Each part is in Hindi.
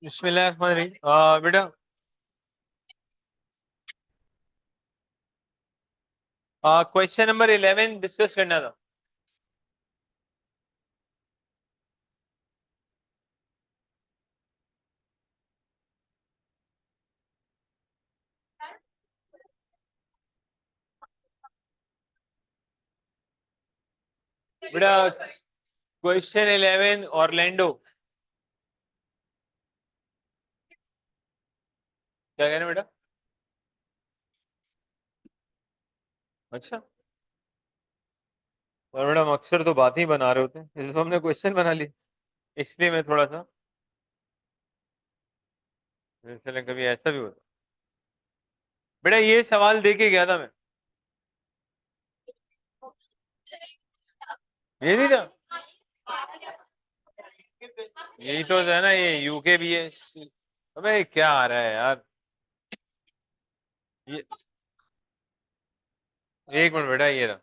बिस्मिल्लाह बेटा। क्वेश्चन नंबर 11 डिस्कस करना था। बेटा क्वेश्चन 11 ऑरलैंडो। क्या कहना बेटा? अच्छा। और बेटा हम अक्सर तो बात ही बना रहे होते हैं, इस तो हमने क्वेश्चन बना ली, इसलिए मैं थोड़ा सा चले कभी ऐसा भी होता। बेटा ये सवाल दे के गया था मैं। ये नहीं था? यही तो है ना, ये यूके भी है। अबे क्या आ रहा है यार? ये एक मिनट बेटा, ये रहा।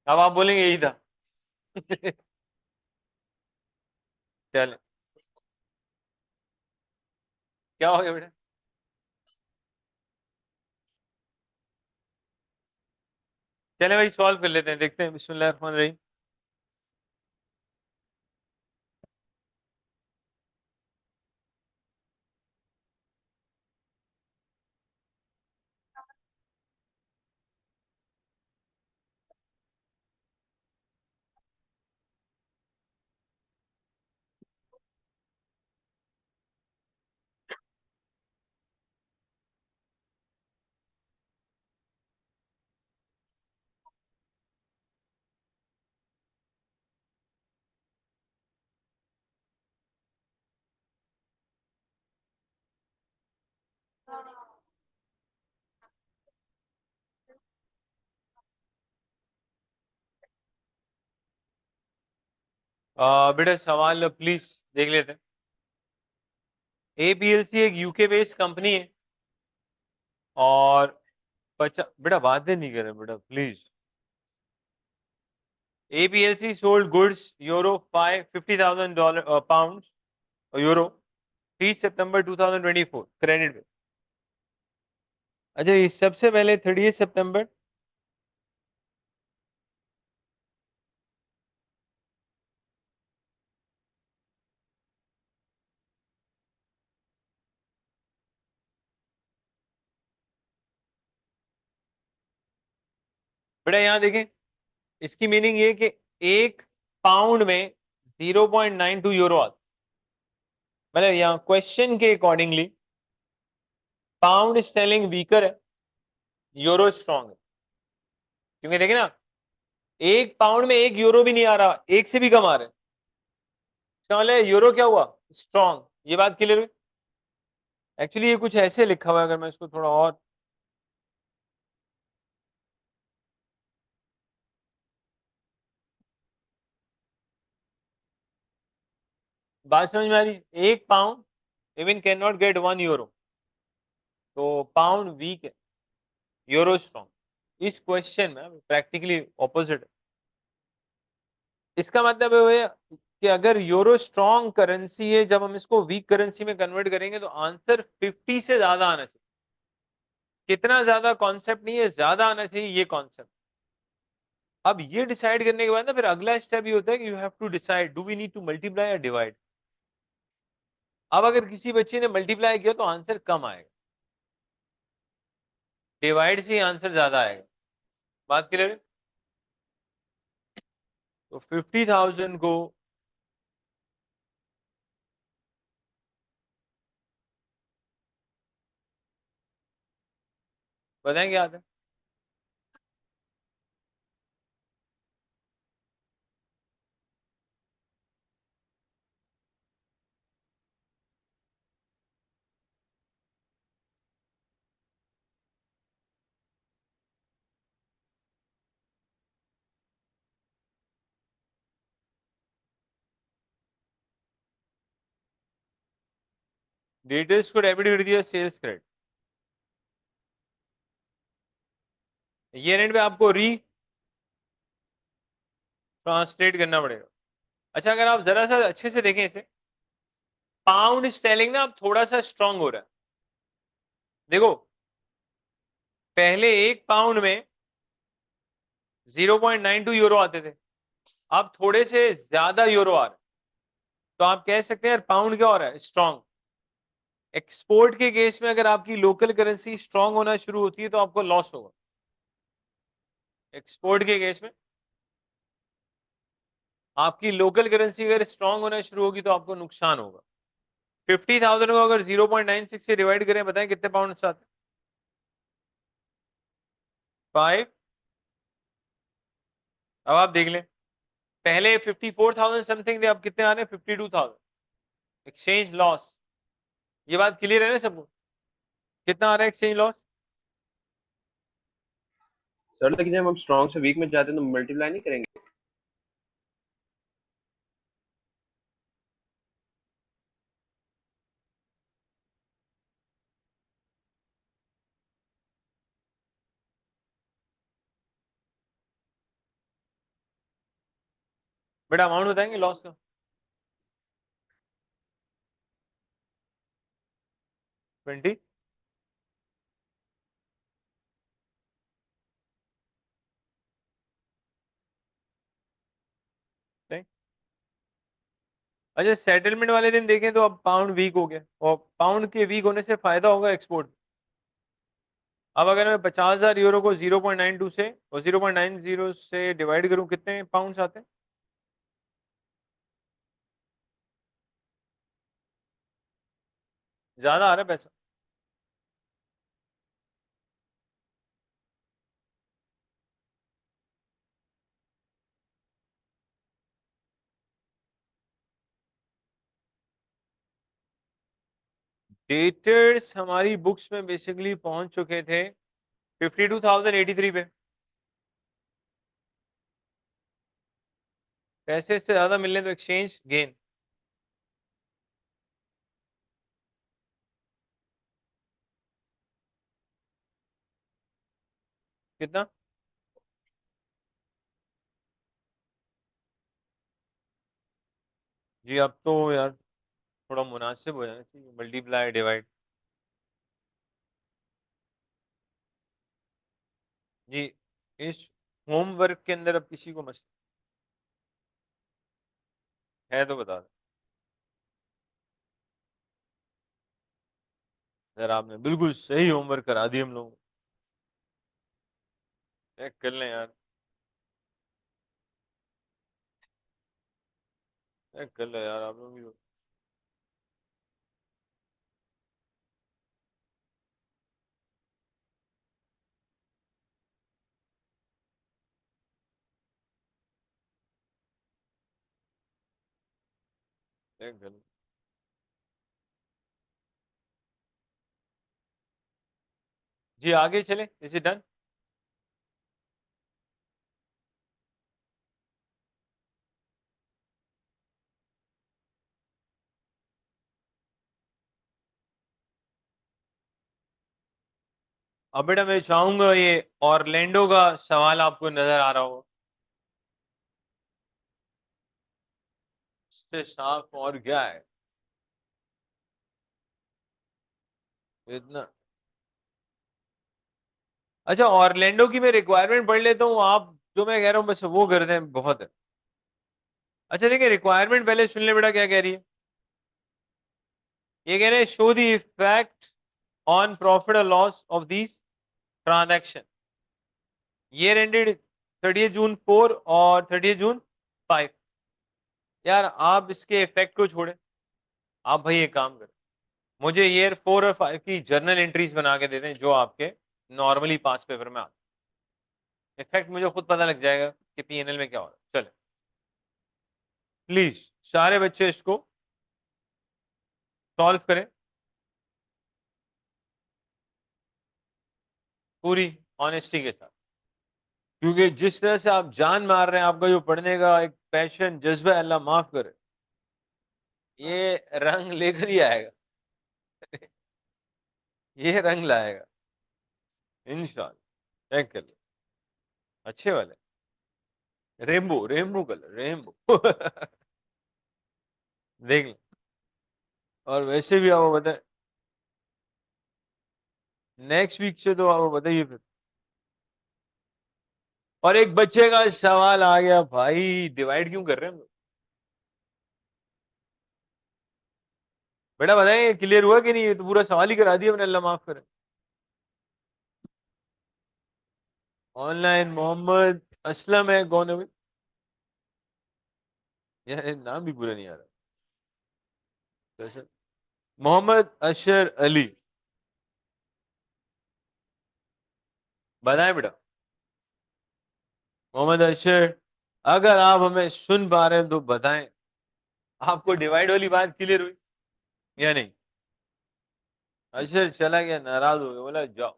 अब आप बोलेंगे यही था। चल, क्या हो गया बेटा? चले भाई सॉल्व कर लेते हैं, देखते हैं। बिस्मिल्लाह रहमान रहीम। बेटा सवाल प्लीज देख लेते हैं। एपीएलसी एक यूके बेस्ड कंपनी है और बेटा बातें नहीं कर रहे बेटा please. APLC sold goods euro 550,000 dollar pound euro 30 सितंबर 2024 क्रेडिट पे। अच्छा, ये सबसे पहले 30 सितंबर। बेटा यहाँ देखें, इसकी मीनिंग ये कि एक पाउंड में 0.92 यूरो आता। मतलब यहाँ क्वेश्चन के अकॉर्डिंगली पाउंड सेलिंग वीकर है, यूरो स्ट्रॉन्ग है। क्योंकि देखे ना, एक पाउंड में 1 यूरो भी नहीं आ रहा, एक से भी कम आ रहा है। इसका मतलब यूरो क्या हुआ? स्ट्रॉन्ग। ये बात क्लियर हुई। एक्चुअली ये कुछ ऐसे लिखा हुआ है, अगर मैं इसको थोड़ा और बात समझ में आ रही। एक pound even can not gate 1 euro. तो पाउंड वीक है, यूरो स्ट्रॉन्ग। इस क्वेश्चन में प्रैक्टिकली ऑपोजिट है। इसका मतलब है कि अगर यूरो स्ट्रॉन्ग करेंसी है, जब हम इसको वीक करेंसी में कन्वर्ट करेंगे तो आंसर 50 से ज्यादा आना चाहिए। कितना ज्यादा कॉन्सेप्ट नहीं है, ज्यादा आना चाहिए ये कॉन्सेप्ट। अब ये डिसाइड करने के बाद ना फिर अगला स्टेप ये होता है कि you have to decide do we need to multiply या डिवाइड। अब अगर किसी बच्चे ने मल्टीप्लाई किया तो आंसर कम आएगा, डिवाइड से आंसर ज्यादा आएगा। बात क्लियर है? तो 50,000 को बताएं क्या आता है। डिटेल्स को डेबिट कर दिया, सेल्स क्रेडिट। ये एंड पे आपको री ट्रांसलेट करना पड़ेगा। अच्छा अगर आप जरा सा अच्छे से देखें इसे, पाउंड स्टेलिंग ना अब थोड़ा सा स्ट्रांग हो रहा है। देखो पहले एक पाउंड में 0.92 यूरो आते थे, अब थोड़े से ज्यादा यूरो आ रहे हैं। तो आप कह सकते हैं यार पाउंड क्या हो रहा है, स्ट्रांग। एक्सपोर्ट के केस में अगर आपकी लोकल करेंसी स्ट्रांग होना शुरू होती है तो आपको लॉस होगा। एक्सपोर्ट के केस में आपकी लोकल करेंसी अगर स्ट्रांग होना शुरू होगी तो आपको नुकसान होगा। 50,000 को अगर 0.96 से डिवाइड करें, बताएं कितने पाउंड आते हैं? 5। अब आप देख लें, पहले 54,000 समथिंग थे, अब कितने आ रहे हैं? 52,000। एक्सचेंज लॉस, ये बात क्लियर है ना सबको? कितना आ रहा है एक्सचेंज लॉस? सर लेकिन जब हम स्ट्रॉन्ग से वीक में जाते हैं तो मल्टीप्लाई नहीं करेंगे? बेटा अमाउंट बताएंगे लॉस का? 20। अच्छा सेटलमेंट वाले दिन देखें तो अब पाउंड वीक हो गया, और पाउंड के वीक होने से फायदा होगा एक्सपोर्ट। अब अगर मैं 50,000 यूरो को 0.92 से और 0.90 से डिवाइड करूं, कितने पाउंड्स आते हैं? ज्यादा आ रहा है पैसा। डेटर्स हमारी बुक्स में बेसिकली पहुंच चुके थे 52,083 पे। पैसे से ज्यादा मिलने तो एक्सचेंज गेन। कितना? जी अब तो यार थोड़ा मुनासिब हो जाना चाहिए, मल्टीप्लाई डिवाइड। जी इस होमवर्क के अंदर अब किसी को मसला है तो बता दो। यार आपने बिल्कुल सही होमवर्क करा दी हम लोगों को। चेक कर लें यार, चेक कर लो यार आप लोग भी। चेक कर लो। जी आगे चले, इज इट डन? अब बेटा मैं चाहूंगा ये ऑरलैंडो का सवाल आपको नजर आ रहा हो, इससे साफ और क्या है इतना। अच्छा ऑरलैंडो की मैं रिक्वायरमेंट पढ़ लेता हूँ, आप जो मैं कह रहा हूँ बस वो कर दें, बहुत है। अच्छा देखिए रिक्वायरमेंट पहले सुन ले बेटा, क्या कह रही है? ये कह रहे हैं show the effect on profit और loss of this transaction year ended 30 June 4 और 30 जून 5। यार आप इसके इफेक्ट को छोड़े, आप भाई एक काम करें, मुझे ईयर 4 और 5 की जर्नल एंट्रीज बना के दे दें जो आपके नॉर्मली पास पेपर में आते हैं। इफेक्ट मुझे खुद पता लग जाएगा कि पीएनएल में क्या हो रहा है। चले प्लीज सारे बच्चे इसको सॉल्व करें पूरी ऑनेस्टी के साथ, क्योंकि जिस तरह से आप जान मार रहे हैं, आपका जो पढ़ने का एक पैशन जज्बा है, अल्लाह माफ करे, ये रंग लेकर ही आएगा। ये रंग लाएगा इंशाल्लाह। चेक कर लो, अच्छे वाले रेमबो, रेमबो कलर, रेमबो। देख लो। और वैसे भी आपको बताए, नेक्स्ट वीक से तो आपको बताइए फिर। और एक बच्चे का सवाल आ गया भाई, डिवाइड क्यों कर रहे हैं हम लोग? बेटा बताएं क्लियर हुआ कि नहीं? ये तो पूरा सवाल ही करा दिया मैंने, अल्लाह माफ करे। ऑनलाइन मोहम्मद असलम है, कौन है भाई? यार ये नाम भी पूरा नहीं आ रहा। कैसे? मोहम्मद अशर अली। बताएं बेटा। मोहम्मद अशर, अगर आप हमें सुन पा रहे हैं तो बताएं, आपको डिवाइड वाली बात क्लियर हुई या नहीं? अशर चला गया, नाराज हो गया, बोला जाओ,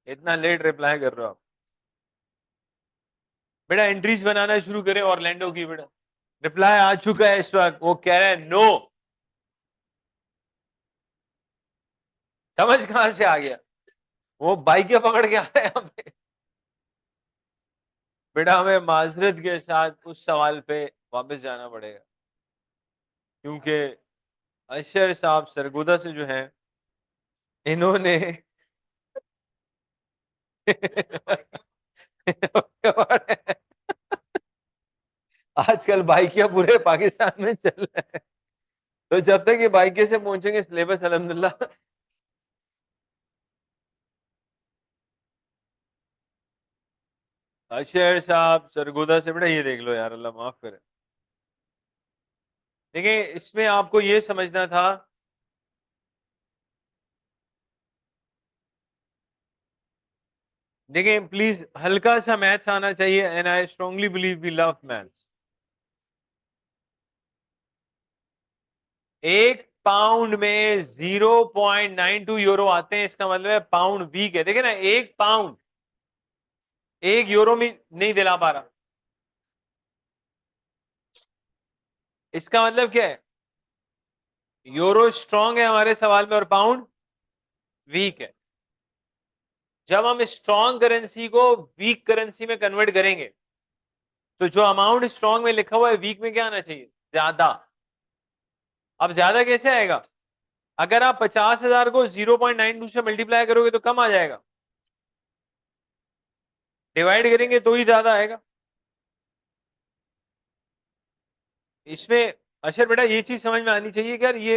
इतना लेट रिप्लाई कर रहे हो आप। बेटा एंट्रीज बनाना शुरू करें ऑरलैंडो की। बेटा रिप्लाई आ चुका है इस वक्त, वो कह रहे हैं नो। समझ कहां से आ गया? वो बाइकें पकड़ के आ रहे हैं यहाँ पे। बेटा हमें माजरत के साथ उस सवाल पे वापस जाना पड़ेगा, क्योंकि अशर साहब सरगोदा से जो है, इन्होंने आजकल बाइकियां पूरे पाकिस्तान में चल रहे हैं। तो जब तक ये बाइकें से पहुंचेंगे सिलेबस अल्हम्दुलिल्लाह। अशर साहब सरगोदा से, बेटा ये देख लो यार, अल्लाह माफ करे। देखिए इसमें आपको ये समझना था, देखिए प्लीज हल्का सा मैथ्स आना चाहिए, and I strongly believe we love maths. एक पाउंड में 0.92 यूरो आते हैं, इसका मतलब है पाउंड वीक है। देखिए ना, एक पाउंड एक यूरो में नहीं दिला पा रहा, इसका मतलब क्या है? यूरो स्ट्रांग है हमारे सवाल में और पाउंड वीक है। जब हम स्ट्रांग करेंसी को वीक करेंसी में कन्वर्ट करेंगे, तो जो अमाउंट स्ट्रांग में लिखा हुआ है वीक में क्या आना चाहिए? ज्यादा। अब ज्यादा कैसे आएगा? अगर आप 50,000 को 0.92 से मल्टीप्लाई करोगे तो कम आ जाएगा, डिवाइड करेंगे तो ही ज्यादा आएगा। इसमें अशर बेटा ये चीज समझ में आनी चाहिए कि यार ये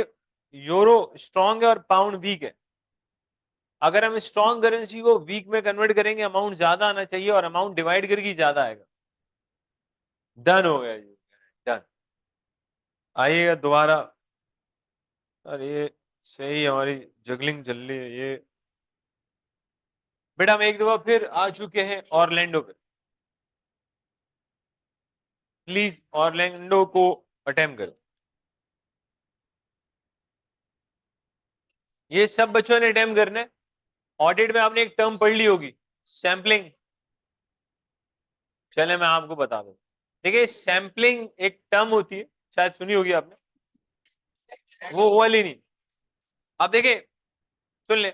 यूरो स्ट्रांग है और पाउंड वीक है। अगर हम स्ट्रांग करेंसी को वीक में कन्वर्ट करेंगे, अमाउंट ज्यादा आना चाहिए, और अमाउंट डिवाइड करके ज्यादा आएगा। डन हो गया जी, डन। आइएगा दोबारा। अरे ये सही, हमारी जगलिंग चल रही है ये। बेटा हम एक दफा फिर आ चुके हैं ऑरलैंडो पे, प्लीज ऑरलैंडो को अटेम्प्ट करो। ये सब बच्चों ने अटेम्प्ट करना है। ऑडिट में आपने एक टर्म पढ़ ली होगी, सैम्पलिंग। चले मैं आपको बता दूं। देखिए सैम्पलिंग एक टर्म होती है, शायद सुनी होगी आपने, वो वाली नहीं। अब देखिए, सुन ले।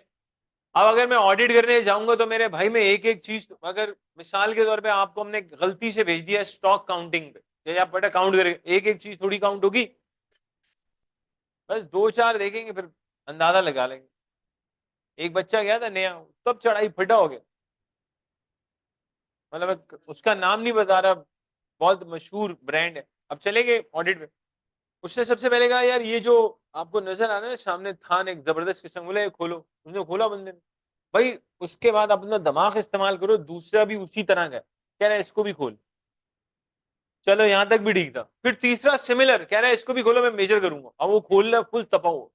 अब अगर मैं ऑडिट करने जाऊंगा तो मेरे भाई में एक एक चीज, अगर मिसाल के तौर पे आपको हमने गलती से भेज दिया स्टॉक काउंटिंग पे, जैसे आप बेटा काउंट करेंगे, एक एक चीज थोड़ी काउंट होगी। बस दो चार देखेंगे फिर अंदाजा लगा लेंगे। एक बच्चा गया था नया, तब चढ़ाई फिटा हो गया। मतलब मैं उसका नाम नहीं बता रहा, बहुत मशहूर ब्रांड है। अब चलेंगे ऑडिट में, उसने सबसे पहले कहा यार ये जो आपको नजर आ रहा है ना सामने थान, एक जबरदस्त किस्म, बोले "ये खोलो"। उसने खोला बंदे ने। भाई उसके बाद अपना दिमाग इस्तेमाल करो, दूसरा भी उसी तरह का है, कह रहा है इसको भी खोल। चलो यहां तक भी ठीक था। फिर तीसरा सिमिलर, कह रहा है इसको भी खोलो, मैं मेजर करूंगा। अब वो खोल रहा फुल तपा हुआ।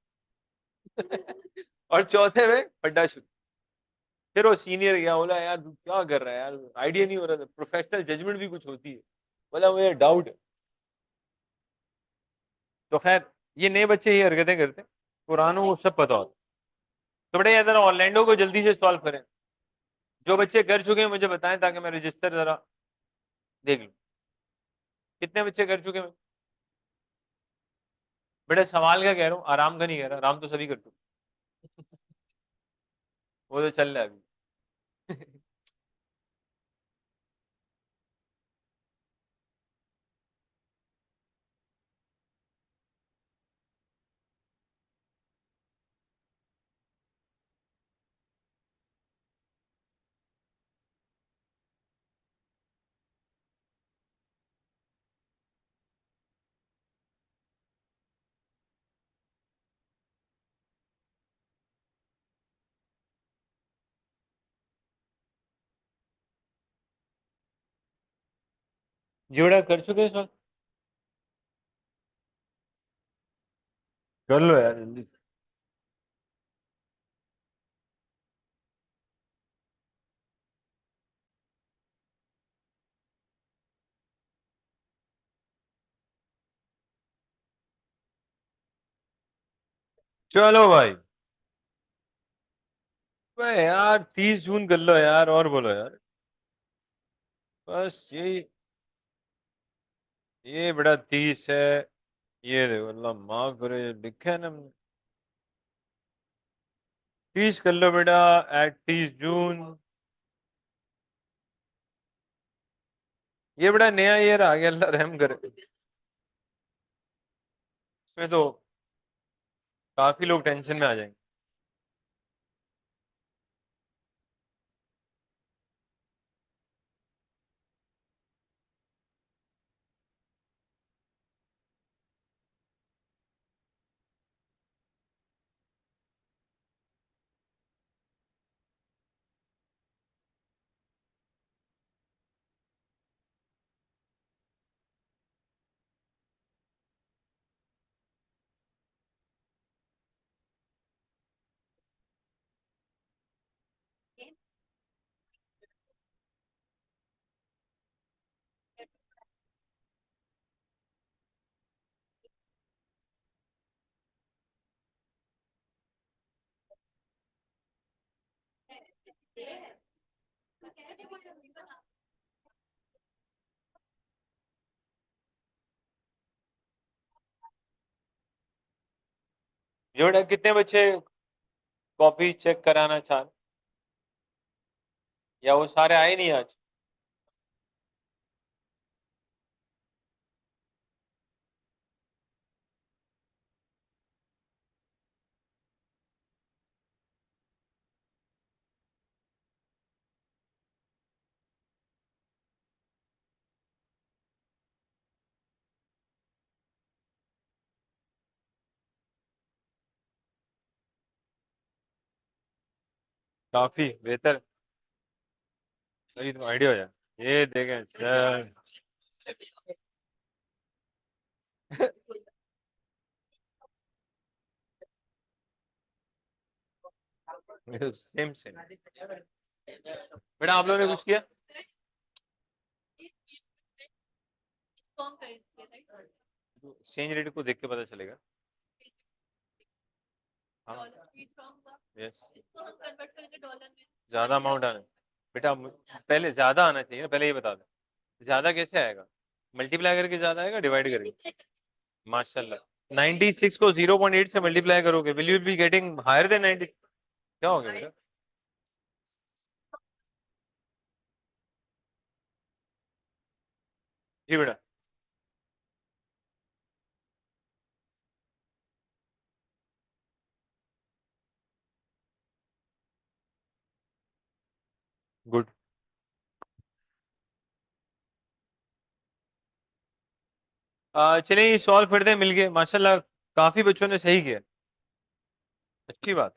और चौथे में फड्डा शुरू। फिर वो सीनियर गया, बोला यार तू क्या कर रहा है यार, आइडिया नहीं हो रहा था, प्रोफेशनल जजमेंट भी कुछ होती है। बोला मुझे डाउट है। तो खैर ये नए बच्चे ये हरकतें करते हैं, पुरानों को सब पता होता। तो बेटा ये जरा ऑरलैंडो को जल्दी से सॉल्व करें। जो बच्चे कर चुके हैं मुझे बताएं, ताकि मैं रजिस्टर जरा देख लूं कितने बच्चे कर चुके हैं। बेटा सवाल का कह रहा हूँ, आराम का नहीं कह रहा, आराम तो सभी कर चुके। वो तो चल रहा है अभी। जोड़ा कर चुके हैं सर, कर लो यार जल्दी से। चलो भाई। बे यार 30 जून कर लो यार, और बोलो यार। बस ये बड़ा 30 है। ये देखो, अल्लाह माफ करे, लिखा है ना हमने। 30 कर लो बेटा, एट 30 जून। ये बड़ा नया ईयर आ गया, अल्लाह रहम करे। इसमें तो काफी लोग टेंशन में आ जाएंगे। ये बेटा कितने बच्चे कॉपी चेक कराना चाह, या वो सारे आए नहीं आज? काफी बेहतर। सही तो आइडिया हो जाए। ये देखें सर। Same same. बेटा आप लोगों ने कुछ किया? एक्सचेंज रेट को देख के पता चलेगा। हाँ। यस। ज्यादा अमाउंट आना बेटा, पहले ज्यादा आना चाहिए ना, पहले ये बता दो ज्यादा कैसे आएगा। मल्टीप्लाई करके ज्यादा आएगा, डिवाइड करके? माशाल्लाह। 96 को 0.8 से मल्टीप्लाई करोगे, will you be getting higher than 90? क्या हो गया बेटा? जी बेटा। गुड। चलिए ये सॉल्व करते हैं मिलके, माशाल्लाह काफी बच्चों ने सही किया। अच्छी बात।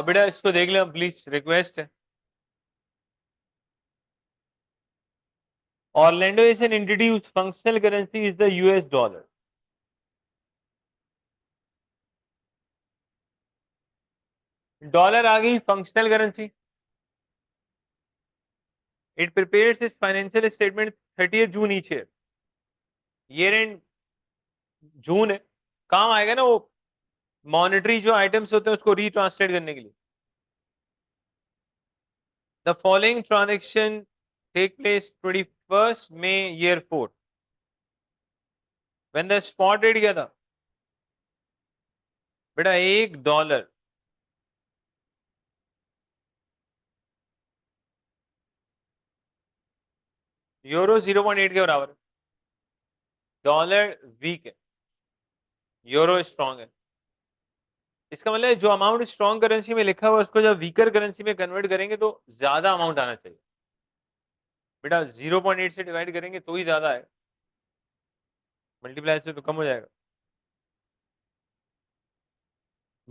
बेटा इसको देख ले प्लीज, रिक्वेस्ट है। Orlando is an entity whose functional currency is the US dollar. Dollar आ गई functional currency. It prepares its financial statement 30th June each year end. June है, काम आएगा ना वो मॉनेटरी जो आइटम्स होते हैं उसको रीट्रांसलेट करने के लिए। The following transaction take place 21 May year 4। When the spot rate क्या था बेटा? $1 यूरो 0.8 के बराबर है। डॉलर वीक है, यूरो स्ट्रांग है। इसका मतलब है जो अमाउंट स्ट्रांग करेंसी में लिखा हुआ है उसको जब वीकर करेंसी में कन्वर्ट करेंगे तो ज्यादा अमाउंट आना चाहिए। बेटा 0.8 से डिवाइड करेंगे तो ही ज्यादा है, मल्टीप्लाई से तो कम हो जाएगा।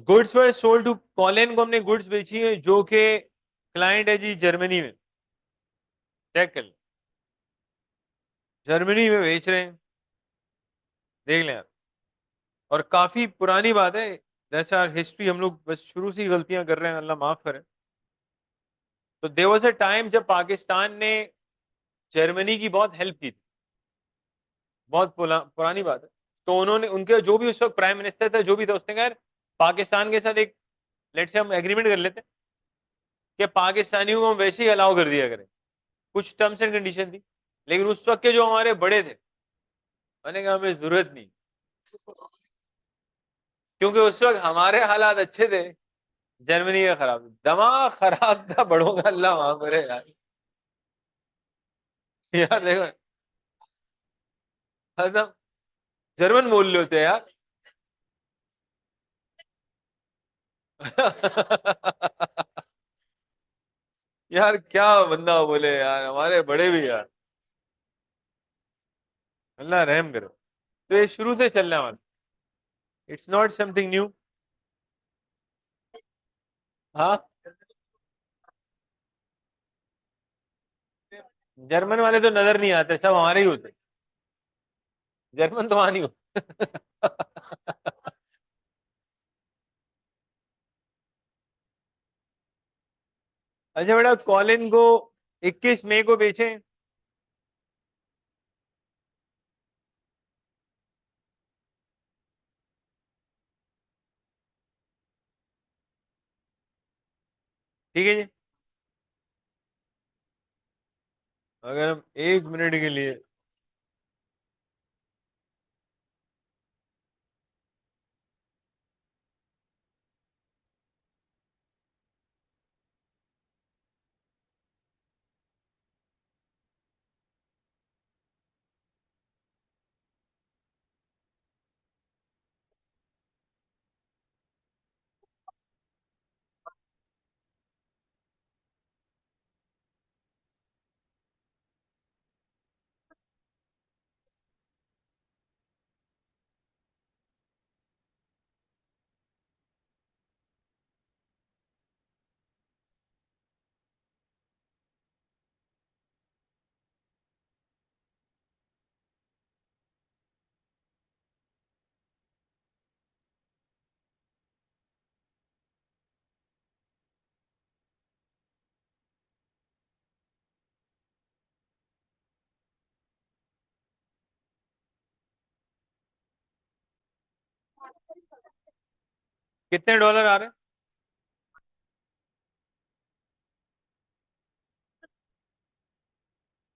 Goods were sold to Colin को हमने गुड्स बेची है जो कि क्लाइंट है जी जर्मनी में। चेक कर लें, जर्मनी में बेच रहे हैं, देख लें आप। और काफी पुरानी बात है, जैसा हिस्ट्री हम लोग बस शुरू से ही गलतियां कर रहे हैं, अल्लाह माफ करे। तो देयर वाज अ टाइम जब पाकिस्तान ने जर्मनी की बहुत हेल्प की थी, बहुत पुरानी बात है। तो उन्होंने, उनके जो भी उस वक्त प्राइम मिनिस्टर था, जो भी था, उसने कहा यार पाकिस्तान के साथ एक, लेट से हम एग्रीमेंट कर लेते हैं कि पाकिस्तानियों को हम वैसे ही अलाउ कर दिया करें। कुछ टर्म्स एंड कंडीशन थी, लेकिन उस वक्त के जो हमारे बड़े थे, मैंने कहा हमें जरूरत नहीं, क्योंकि उस वक्त हमारे हालात अच्छे थे, जर्मनी का खराब, दिमाग खराब था बड़ों का, अल्लाह माफ करे यार। यार देखो, मतलब जर्मन बोल रहे होते यार। यार क्या बंदा बोले यार, हमारे बड़े भी यार, अल्लाह रहम करे। तो ये शुरू से चलने वाला, इट्स नॉट समथिंग न्यू। हाँ, जर्मन वाले तो नजर नहीं आते, सब हमारे ही होते, जर्मन तो वहां नहीं हो। अच्छा बेटा, कॉलिन को 21 मई को बेचे। ठीक है जी। अगर हम 1 मिनट के लिए, कितने डॉलर आ रहे हैं?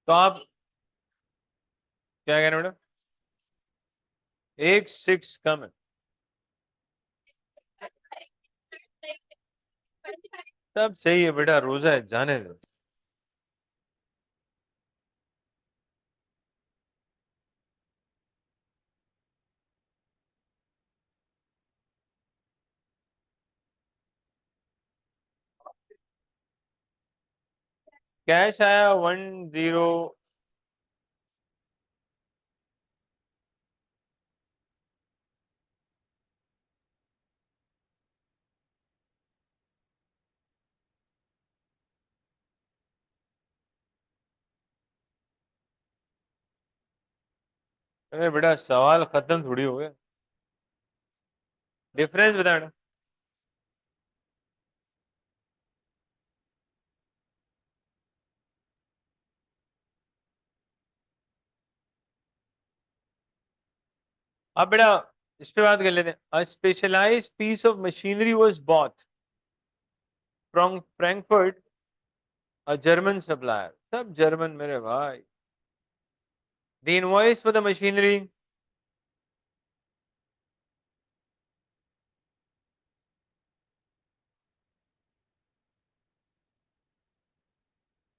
तो आप क्या कह रहे हो बेटा? 1.6 कम है। सब सही है बेटा, रोजा है, जाने दो। कैश आया 10। अरे बेटा सवाल खत्म थोड़ी हो गया, डिफरेंस बता बेटा। अब बेटा इस पे बात कर लेते हैं। A specialized piece of machinery was bought from Frankfurt, a German supplier, सब जर्मन मेरे भाई। The invoice for the machinery,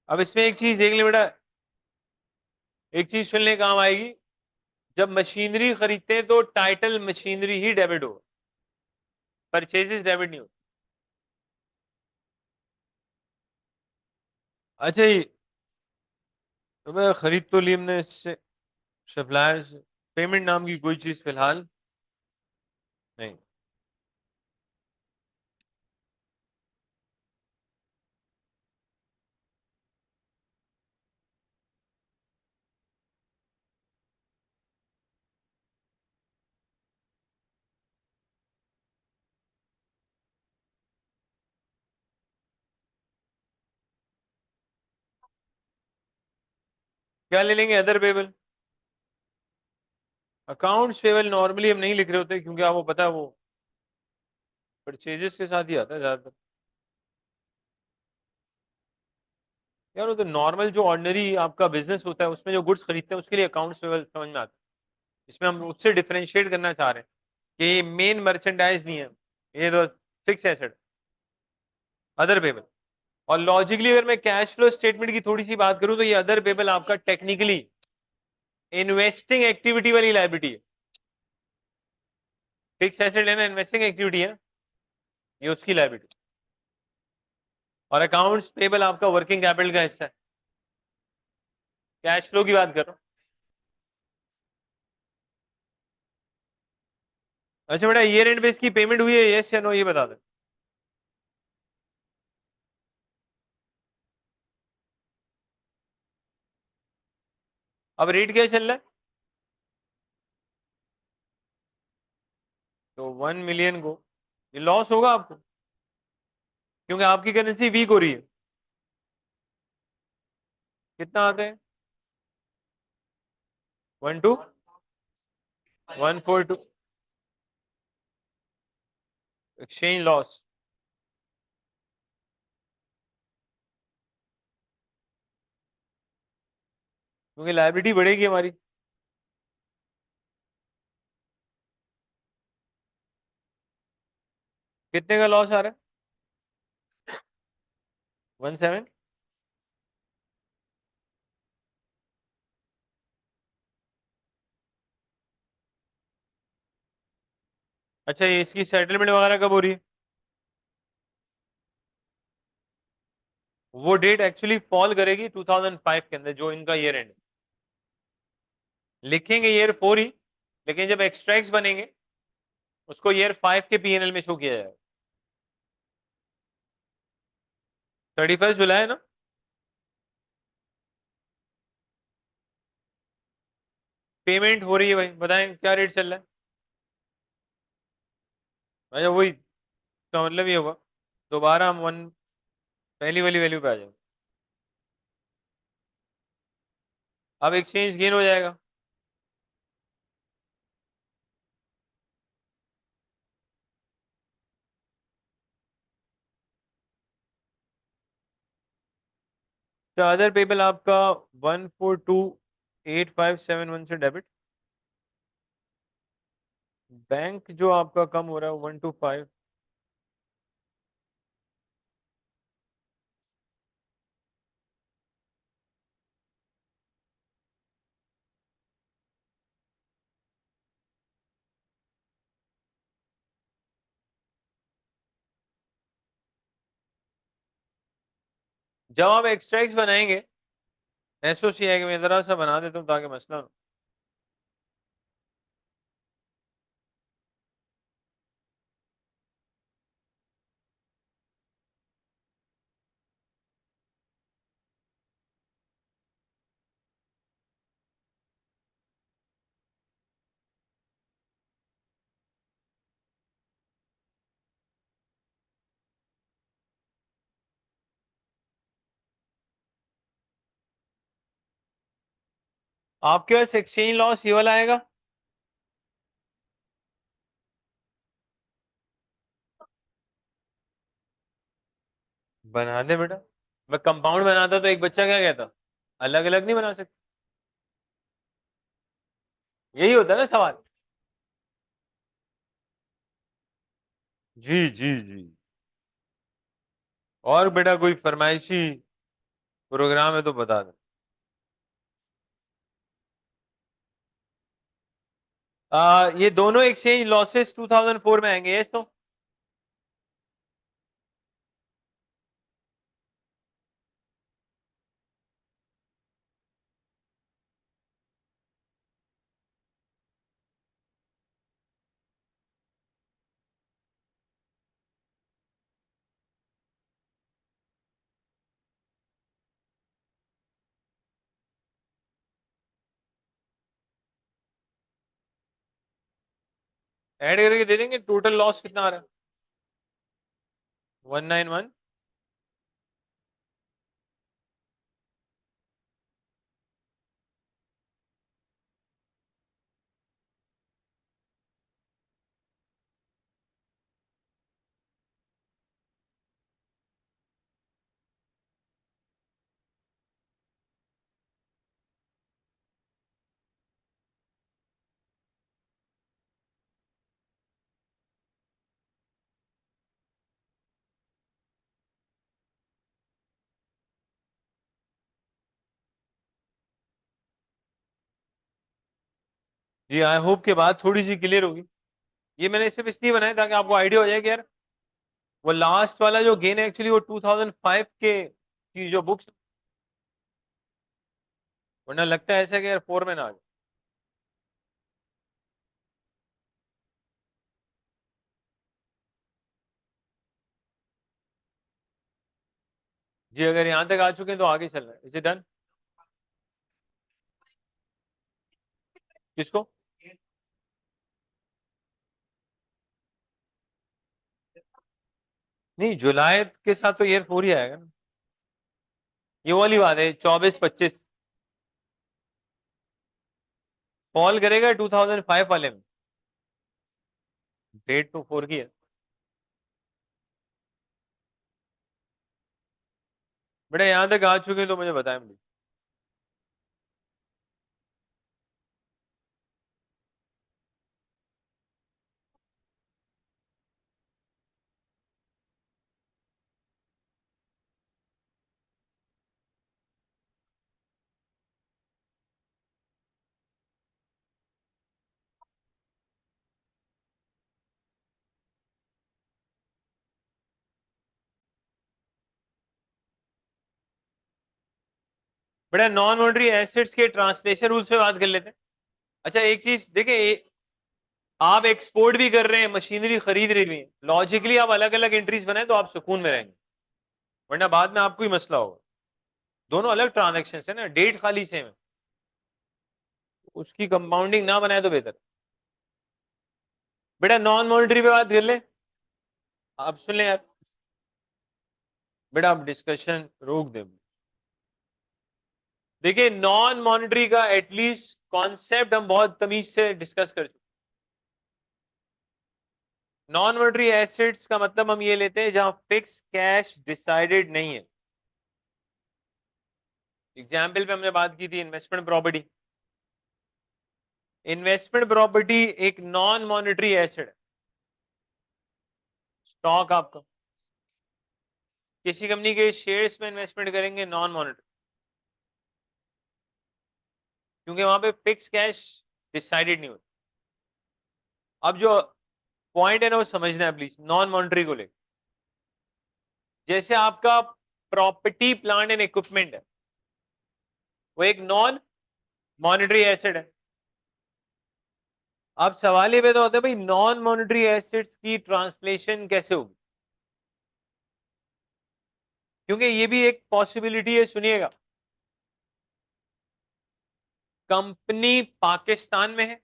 अब इसमें एक चीज देख ले बेटा, एक चीज सुनने काम आएगी, जब मशीनरी खरीदते हैं तो टाइटल मशीनरी ही डेबिट हो, परचेजेस डेबिट नहीं हो। अच्छा जी, तो मैं खरीद तो ली हमने इससे, सप्लायर से, पेमेंट नाम की कोई चीज फिलहाल नहीं। क्या ले लेंगे? Other payable. Accounts payable normally हम नहीं लिख रहे होते, क्योंकि आपको पता है वो परचेजेस के साथ ही आता है ज्यादातर। यार वो तो नॉर्मल जो ऑर्डिनरी आपका बिजनेस होता है उसमें जो गुड्स खरीदते हैं उसके लिए अकाउंट्स पेबल समझ में आता है। इसमें हम उससे डिफरेंशिएट करना चाह रहे हैं कि ये मेन मर्चेंडाइज नहीं है, ये तो फिक्स एसेट, अदर पेबल। और लॉजिकली अगर मैं कैश फ्लो स्टेटमेंट की थोड़ी सी बात करूं तो ये अदर पेबल आपका टेक्निकली इन्वेस्टिंग एक्टिविटी वाली लाइबिलिटी है। फिक्स एसेट लेना इन्वेस्टिंग एक्टिविटी है, ये उसकी लाइबिलिटी। और अकाउंट्स पेबल आपका वर्किंग कैपिटल का हिस्सा है। कैश फ्लो की बात कर रहा हूँ। अच्छा बेटा, ईयर एंड पे इसकी पेमेंट हुई है, यस या नो, ये बता दे। अब रेट क्या चल रहा है? तो 1 मिलियन को ये लॉस होगा आपको, क्योंकि आपकी करेंसी वीक हो रही है। कितना आते हैं? 12142 एक्सचेंज लॉस। क्योंकि लाइबिलिटी बढ़ेगी हमारी। कितने का लॉस आ रहा है? 17। अच्छा, ये इसकी सेटलमेंट वगैरह कब हो रही है? वो डेट एक्चुअली फॉल करेगी 2005 के अंदर, जो इनका ईयर एंड। लिखेंगे ईयर 4 ही, लेकिन जब एक्सट्रैक्ट बनेंगे उसको ईयर 5 के पीएनएल में शो किया जाएगा। 31 जुलाई ना? पेमेंट हो रही है भाई, बताएं क्या रेट चल रहा है? अच्छा वही, इसका मतलब ये होगा दोबारा हम वन, पहली वाली वैल्यू पे आ जाएंगे। अब एक्सचेंज गेन हो जाएगा। तो अदर पेबल आपका 1428571 से डेबिट। बैंक जो आपका कम हो रहा है 125। जब आप एक्सट्रैक्ट बनाएंगे, एसओसी आएगा, मैं जरा सा बना देता हूँ ताकि मसला ना हो। आपके पास एक्सचेंज लॉस ये वाला आएगा। बना दे बेटा। मैं कंपाउंड बनाता तो एक बच्चा क्या कहता, अलग अलग नहीं बना सकते? यही होता है ना सवाल। जी जी जी। और बेटा कोई फरमाइशी प्रोग्राम है तो बता दे। ये दोनों एक्सचेंज लॉसेस 2004 में आएंगे, यस? तो ऐड करके दे देंगे। टोटल लॉस कितना आ रहा है? 191। जी, आई होप के बाद थोड़ी सी क्लियर होगी। ये मैंने सिर्फ इसलिए बनाया ताकि आपको आइडिया हो जाए कि यार वो लास्ट वाला जो गेन है एक्चुअली वो 2005 के की जो बुक्स, वरना लगता है ऐसा कि यार 4 में ना आ जाए। जी, अगर यहाँ तक आ चुके हैं तो आगे चल रहा है। Is it done? किसको? नहीं, जुलाई के साथ तो ईयर 4 ही आएगा ना। ये वाली बात है, 24-25 फॉल करेगा 2005 वाले में। डेट तो 4 की है। बेटा यहाँ तक आ चुके हैं तो मुझे बताएं प्लीज। बेटा नॉन मॉनेटरी एसेट्स के ट्रांसलेशन रूल्स पे बात कर लेते हैं। अच्छा एक चीज देखिए, आप एक्सपोर्ट भी कर रहे हैं, मशीनरी खरीद रही हैं, लॉजिकली आप अलग अलग एंट्रीज बनाए तो आप सुकून में रहेंगे, वरना बाद में आपको ही मसला होगा। दोनों अलग ट्रांजेक्शन है ना, डेट खाली सेम है, उसकी कंपाउंडिंग ना बनाए तो बेहतर। बेटा नॉन मॉनेटरी पे बात कर ले। आप सुन ले यार, बेटा आप डिस्कशन रोक दे। देखिए नॉन मॉनेटरी का एटलीस्ट कॉन्सेप्ट हम बहुत तमीज से डिस्कस कर चुके। नॉन मॉनेटरी एसेट्स का मतलब हम ये लेते हैं जहां फिक्स कैश डिसाइडेड नहीं है। एग्जाम्पल पे हमने बात की थी इन्वेस्टमेंट प्रॉपर्टी। इन्वेस्टमेंट प्रॉपर्टी एक नॉन मॉनेटरी एसेट है। स्टॉक आपका, किसी कंपनी के शेयर्स में इन्वेस्टमेंट करेंगे, नॉन मॉनेटरी, क्योंकि वहां पे फिक्स कैश डिसाइडेड नहीं होता। अब जो पॉइंट है ना वो समझना है प्लीज, नॉन मॉनेटरी को लेकर। जैसे आपका प्रॉपर्टी प्लांट एंड इक्विपमेंट है, वो एक नॉन मॉनेटरी एसेट है। अब सवाल ये पैदा होता है भाई, नॉन मॉनेटरी एसेट्स की ट्रांसलेशन कैसे होगी? क्योंकि ये भी एक पॉसिबिलिटी है, सुनिएगा। कंपनी पाकिस्तान में है,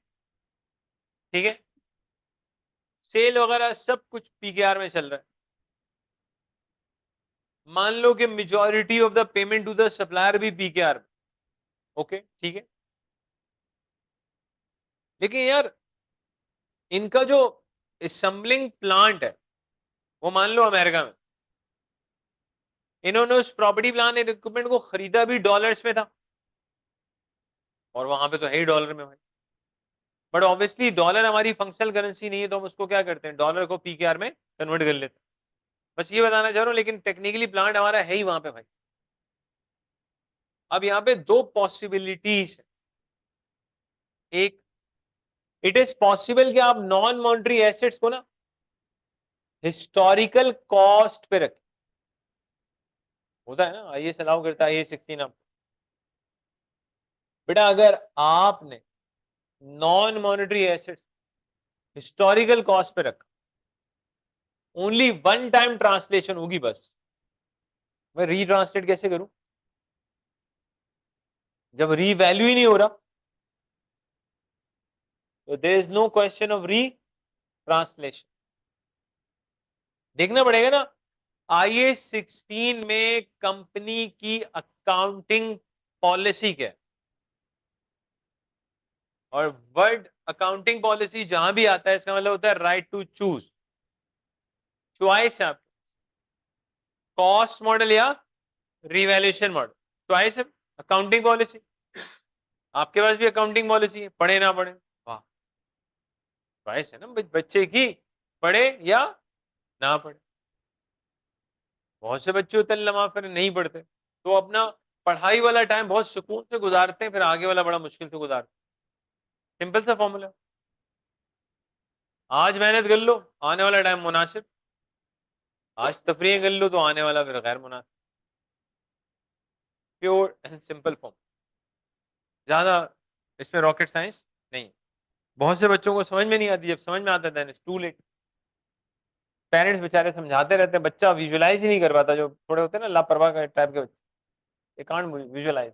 ठीक है, सेल वगैरह सब कुछ पीकेआर में चल रहा है। मान लो कि majority of the payment to the supplier भी पीकेआर में, ओके ठीक है। लेकिन यार इनका जो असेंबलिंग प्लांट है वो मान लो अमेरिका में, इन्होंने उस प्रॉपर्टी प्लांट एंड इक्विपमेंट को खरीदा भी डॉलर्स में था, और वहां पे तो है ही डॉलर में भाई। बट ऑब्वियसली डॉलर हमारी फंक्शनल करेंसी नहीं है, तो हम उसको क्या करते हैं, डॉलर को पीकेआर में कन्वर्ट कर लेते हैं। बस ये बताना चाह रहा हूं, लेकिन टेक्निकली प्लांट हमारा है ही वहां पे भाई। अब यहाँ पे दो पॉसिबिलिटीज है। एक, इट इज पॉसिबल कि आप नॉन मॉनेटरी एसेट्स को ना हिस्टोरिकल कॉस्ट पे रखें, होता है ना, आईएएस अलाउ करता है आईएएस 16 आप। बेटा अगर आपने non monetary assets historical cost पे रखा, ओनली वन टाइम ट्रांसलेशन होगी बस, मैं रीट्रांसलेट कैसे करूं जब रीवैल्यू ही नहीं हो रहा? तो there is no question of retranslation. देखना पड़ेगा ना आईएएस 16 में कंपनी की अकाउंटिंग पॉलिसी क्या है, और वर्ड अकाउंटिंग पॉलिसी जहां भी आता है इसका मतलब होता है राइट टू चूज, चॉइस है आपकी, कॉस्ट मॉडल या रिवैल्यूएशन मॉडल, चॉइस है, अकाउंटिंग पॉलिसी। आपके पास भी अकाउंटिंग पॉलिसी है, पढ़े ना पढ़े, वाह, चॉइस है ना बच्चे की, पढ़े या ना पढ़े। बहुत से बच्चे होते हैं अल्लाह माफ करे नहीं पढ़ते, तो अपना पढ़ाई वाला टाइम बहुत सुकून से गुजारते हैं, फिर आगे वाला बड़ा मुश्किल से गुजारते हैं। सिंपल सा फॉर्मूला, आज मेहनत कर लो आने वाला टाइम मुनासिब, आज तफरीह कर लो तो आने वाला फिर गैर मुनासिब। प्योर एंड सिंपल फॉर्म, ज्यादा इसमें रॉकेट साइंस नहीं। बहुत से बच्चों को समझ में नहीं आती, जब समझ में आता है टू लेट। पेरेंट्स बेचारे समझाते रहते हैं, बच्चा विजुलाइज ही नहीं कर पाता, जो थोड़े होते हैं ना लापरवाह टाइप के बच्चे, ये कांट विजुलाइज,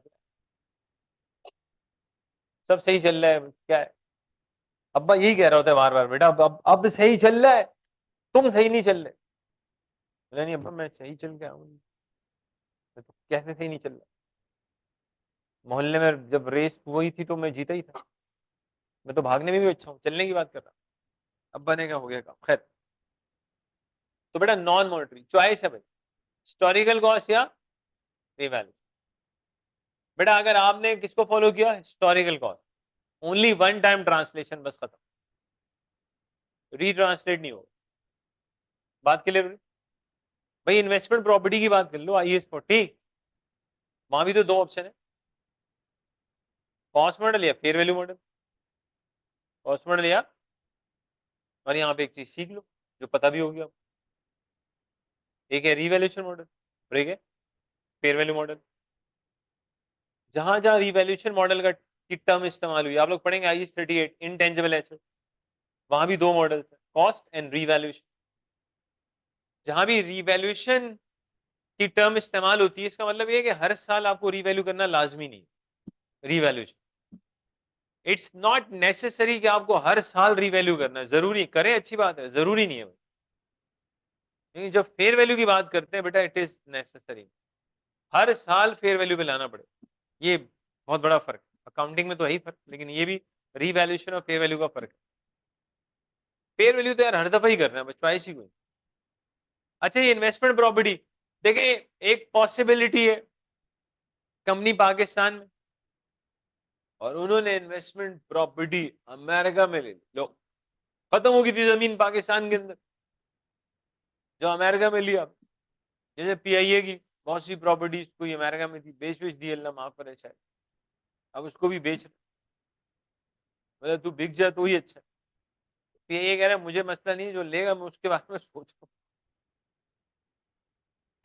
सब सही चल रहा है क्या है, अब्बा यही कह रहा होता है बार बार, बेटा अब सही चल रहा है, तुम सही नहीं चल रहे। बोला नहीं अब्बा मैं सही चल के आऊँ, तो कैसे सही नहीं चल रहा? मोहल्ले में जब रेस हुई थी तो मैं जीता ही था, मैं तो भागने में भी अच्छा हूँ, चलने की बात कर रहा। अब्बा ने क्या हो गया काम, खैर। तो बेटा नॉन मॉनेटरी चॉइस है भाई, हिस्टोरिकल कॉस्ट या रिवैल्यू। बेटा अगर आपने किसको फॉलो किया, historical cost, only one time translation, बस खत्म, रीट्रांसलेट नहीं होगा। बात क्लियर हुई? भाई इन्वेस्टमेंट प्रॉपर्टी की बात कर लो आईएएस 40, वहां भी तो दो ऑप्शन है, कॉस्ट मॉडल या fair value model, cost model या, और यहाँ पे एक चीज सीख लो जो पता भी होगी आपको, एक है रिवैल्यूएशन मॉडल और एक है फेयर वैल्यू मॉडल। जहां जहां रिवैल्यूएशन मॉडल का की टर्म इस्तेमाल हुई, आप लोग पढ़ेंगे आईएएस 38 इनटेंजिबल एसेट, वहां भी दो मॉडल्स है, कॉस्ट एंड रिवैल्यूएशन। जहां भी रिवैल्यूएशन की टर्म इस्तेमाल होती है इसका मतलब ये है कि हर साल आपको रिवैल्यू करना लाजमी नहीं, रिवैल्यूएशन इट्स नॉट नेसेसरी कि आपको हर साल रिवैल्यू करना है, जरूरी करें अच्छी बात है, जरूरी नहीं है। लेकिन जब फेयर वैल्यू की बात करते हैं बेटा इट इज नेसेसरी, हर साल फेयर वैल्यू पे लाना पड़े, ये बहुत बड़ा फर्क है, अकाउंटिंग में तो यही फर्क, लेकिन ये भी रिवैल्यूएशन और फेयर वैल्यू का फर्क है। फेयर वैल्यू तो यार हर दफा ही करना है, बस चॉइस ही कोई। अच्छा ये इन्वेस्टमेंट प्रॉपर्टी, देखिए एक पॉसिबिलिटी है कंपनी पाकिस्तान में और उन्होंने इन्वेस्टमेंट प्रॉपर्टी अमेरिका में ले ली, लो खत्म हो गई थी जमीन पाकिस्तान के अंदर, जो अमेरिका में लिया, जैसे पीआईए की बहुत सी प्रॉपर्टीज कोई अमेरिका में थी, बेच बेच दी, अल्लाह माफ करे शायद, अब उसको भी बेच, मतलब तू बिक जाए तो ही अच्छा। पीआईए कह रहा है मुझे मसला नहीं है, जो लेगा मैं उसके बारे में सोचूं,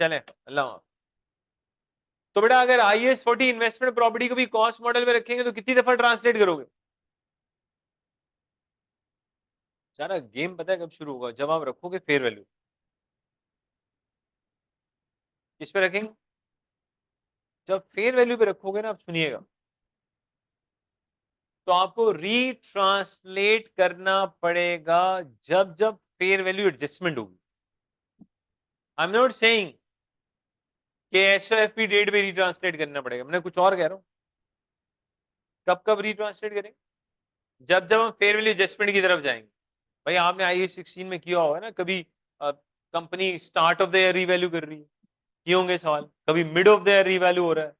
चले अल्लाह माफ। तो बेटा अगर आईएएस 40 इन्वेस्टमेंट प्रॉपर्टी को भी कॉस्ट मॉडल में रखेंगे तो कितनी दफा ट्रांसलेट करोगे? सारा गेम पता है कब शुरू होगा, जब आप रखोगे फेयर वैल्यू, किस पे रखेंगे? जब फेयर वैल्यू पे रखोगे ना, आप सुनिएगा, तो आपको रीट्रांसलेट करना पड़ेगा जब जब फेयर वैल्यू एडजस्टमेंट होगी। आई एम नॉट सेइंग कि एसओएफपी डेट पे रीट्रांसलेट करना पड़ेगा, मैं कुछ और कह रहा हूं। कब कब रीट्रांसलेट करेंगे? जब जब हम फेयर वैल्यू एडजस्टमेंट की तरफ जाएंगे। भाई आपने आईएएस 16 में किया होगा ना कभी, company start of the year revalue कर रही है, ये होंगे सवाल, कभी mid of the year revalue हो रहा है,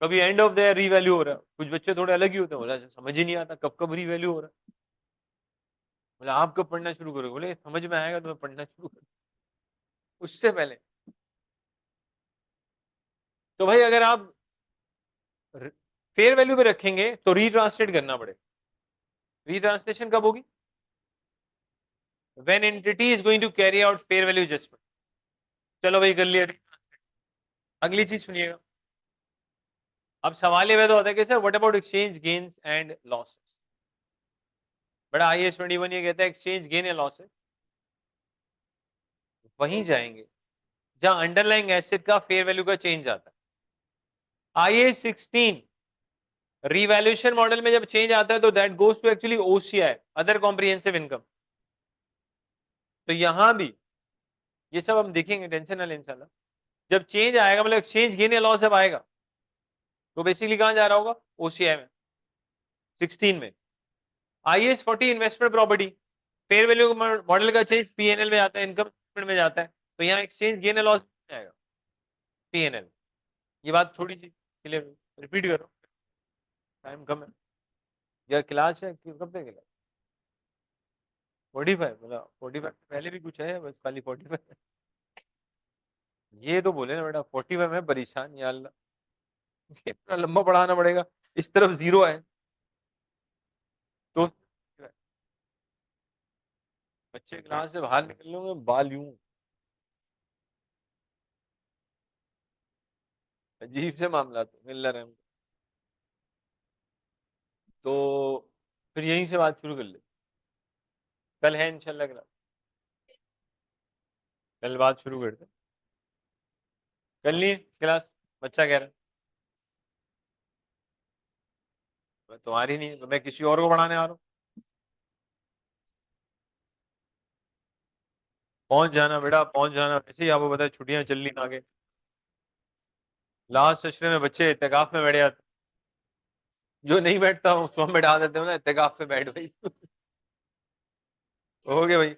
कभी end of the year revalue हो रहा है। कुछ बच्चे थोड़े अलग ही होते हैं, बोला समझ ही नहीं आता कब कब रीवैल्यू हो रहा है। बोले आप कब पढ़ना शुरू करोगे? बोले समझ में आएगा तो मैं पढ़ना शुरू करूँ, उससे पहले। तो भाई अगर आप फेयर वैल्यू पे रखेंगे तो रीट्रांसलेट करना पड़ेगा, रीट्रांसलेशन कब होगी? When entity is going to carry out fair value adjustment. चलो भाई कर लिया। अगली चीज सुनिएगा। अब सवाल ये तो होता है कि sir what about exchange gains and losses. बड़ा IAS 21 ये कहता है एक्सचेंज गेन या लॉसेस वहीं जाएंगे जहां अंडरलाइंग एसेट का फेयर वैल्यू का चेंज आता है। IAS 16 रिवैल्यूएशन मॉडल में जब चेंज आता है तो that goes to actually OCI, other comprehensive income. तो यहां भी ये सब हम देखेंगे, टेंशन ना लें इंशाल्लाह। जब चेंज आएगा मतलब एक्सचेंज गेन या लॉस जब आएगा तो बेसिकली कहां जा रहा होगा? OCI में, 16 में। IAS 40 investment property, fair value model का चेंज PNL में आता है, इनकम स्टेटमेंट में जाता है। तो यहाँ एक्सचेंज गेन या लॉस आएगा PNL। ये बात थोड़ी सी क्लियर, रिपीट करो, टाइम कम है। यार क्लास है कब तक क्लास? 45 मतलब 45 पहले भी कुछ है बस खाली 45? ये तो बोले ना बेटा 45 में परेशान या अल्लाह। इतना लंबा पढ़ाना पड़ेगा, इस तरफ जीरो है तो बच्चे क्लास से बाहर निकल लोगे बाल यूं अजीब से मामला। तो मिल रहा है तो फिर यहीं से बात शुरू कर ले। कल है इंशाल्लाह क्लास, कल बात शुरू करते। कल नहीं है क्लास, बच्चा कह रहा है तुम्हारी नहीं है तो मैं किसी और को पढ़ाने आ रहा हूँ। पहुंच जाना बेटा पहुंच जाना, वैसे ही आपको पता है छुट्टियां चल रही आगे। लास्ट सेशन में बच्चे इत्तेकाफ में बैठ जाते, जो नहीं बैठता हूँ उसको हम बैठा देते हो ना इत्तेकाफ में बैठ भाई। हो गया भाई।